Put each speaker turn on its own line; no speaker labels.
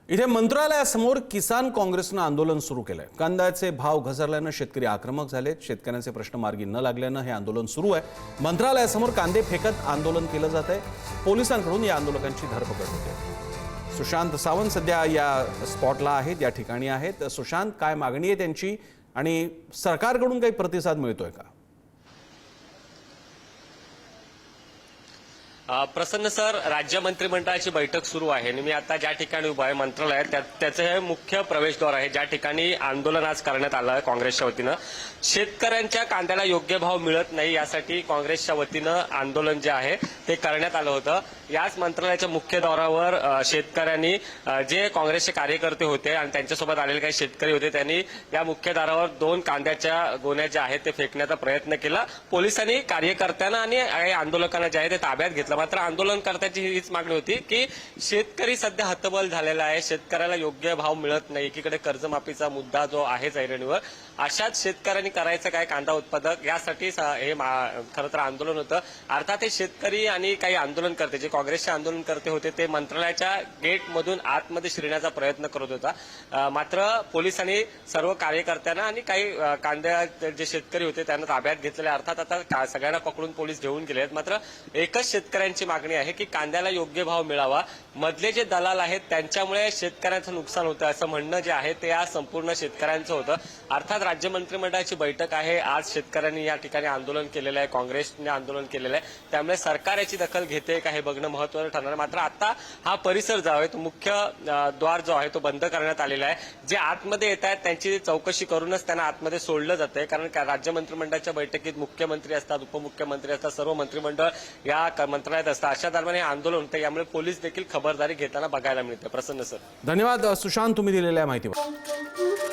इथे मंत्रालयासमोर किसान काँग्रेसनं आंदोलन सुरू केलंय। कांद्याचे भाव घसरल्यानं शेतकरी आक्रमक झाले। शेतकऱ्यांचे प्रश्न मार्गी न लागल्यानं हे आंदोलन सुरू आहे। मंत्रालयासमोर कांदे फेकत आंदोलन केलं जात आहे। पोलिसांकडून या आंदोलकांची धरपकड होते। सुशांत सावंत सध्या या स्पॉटला आहेत, या ठिकाणी आहेत। सुशांत, काय मागणी आहे त्यांची आणि सरकारकडून काही प्रतिसाद मिळतोय का?
प्रसन्न सर, राज्य मंत्रिमंडळाची बैठक सुरू आहे आणि मी आता ज्या ठिकाणी उभा आहे मंत्रालयात त्याचं हे मुख्य प्रवेशद्वार आहे, ज्या ठिकाणी आंदोलन आज करण्यात आलं आहे काँग्रेसच्या वतीनं। शेतकऱ्यांच्या कांद्याला योग्य भाव मिळत नाही यासाठी काँग्रेसच्या वतीनं आंदोलन जे आहे ते करण्यात आलं होतं। याच मंत्रालयाच्या मुख्य द्वारावर शेतकऱ्यांनी, जे काँग्रेसचे कार्यकर्ते होते आणि त्यांच्यासोबत आलेले काही शेतकरी होते, त्यांनी या मुख्य द्वारावर 2 कांद्याच्या गोण्या ज्या आहेत ते फेकण्याचा प्रयत्न केला। पोलिसांनी कार्यकर्त्यांना आणि आंदोलकांना जे आहे ते ताब्यात घेतलं। मात्र आंदोलनकर्त्यांची हीच मागणी होती की शेतकरी सध्या हतबल झालेला आहे, शेतकऱ्याला योग्य भाव मिळत नाही। एकीकडे कर्जमाफीचा मुद्दा जो आहे ऐरणीवर, अशाच शेतकऱ्यांनी करायचं काय कांदा उत्पादक, यासाठी हे खरं तर आंदोलन होतं। अर्थात हे शेतकरी आणि काही आंदोलनकर्ते, जे काँग्रेसचे आंदोलनकर्ते होते, ते मंत्रालयाच्या गेटमधून आतमध्ये शिरण्याचा प्रयत्न करत होता। मात्र पोलिसांनी सर्व कार्यकर्त्यांना आणि काही कांद्या जे शेतकरी होते त्यांना ताब्यात घेतलेले। अर्थात आता सगळ्यांना पकडून पोलीस घेऊन गेले आहेत। मात्र एकच शेतकऱ्यांची मागणी आहे की कांद्याला योग्य भाव मिळावा। मधले जे दलाल आहेत त्यांच्यामुळे शेतकऱ्यांचं नुकसान होतं असं म्हणणं जे आहे ते आज संपूर्ण शेतकऱ्यांचं होतं। अर्थात राज्य मंत्रिमंडळाची बैठक आहे, आज शेतकऱ्यांनी या ठिकाणी आंदोलन केलेलं आहे, काँग्रेसने आंदोलन केलेलं आहे, त्यामुळे सरकार याची दखल घेते का हे बघणं महत्त्वाचं ठरणार। मात्र आता हा परिसर जो आहे तो मुख्य द्वार जो आहे तो बंद करण्यात आलेला आहे। जे आतमध्ये येत आहेत त्यांची चौकशी करूनच त्यांना आतमध्ये सोडलं जातंय, कारण राज्य मंत्रिमंडळाच्या बैठकीत मुख्यमंत्री असतात, उपमुख्यमंत्री असतात, सर्व मंत्रिमंडळ या मंत्रालयात असतात। अशा दरम्यान हे आंदोलन होतं, यामुळे पोलीस देखील खबरदारी घेताना बघायला मिळते। प्रसन्न सर,
धन्यवाद सुशांत, तुम्ही दिलेल्या माहितीवर।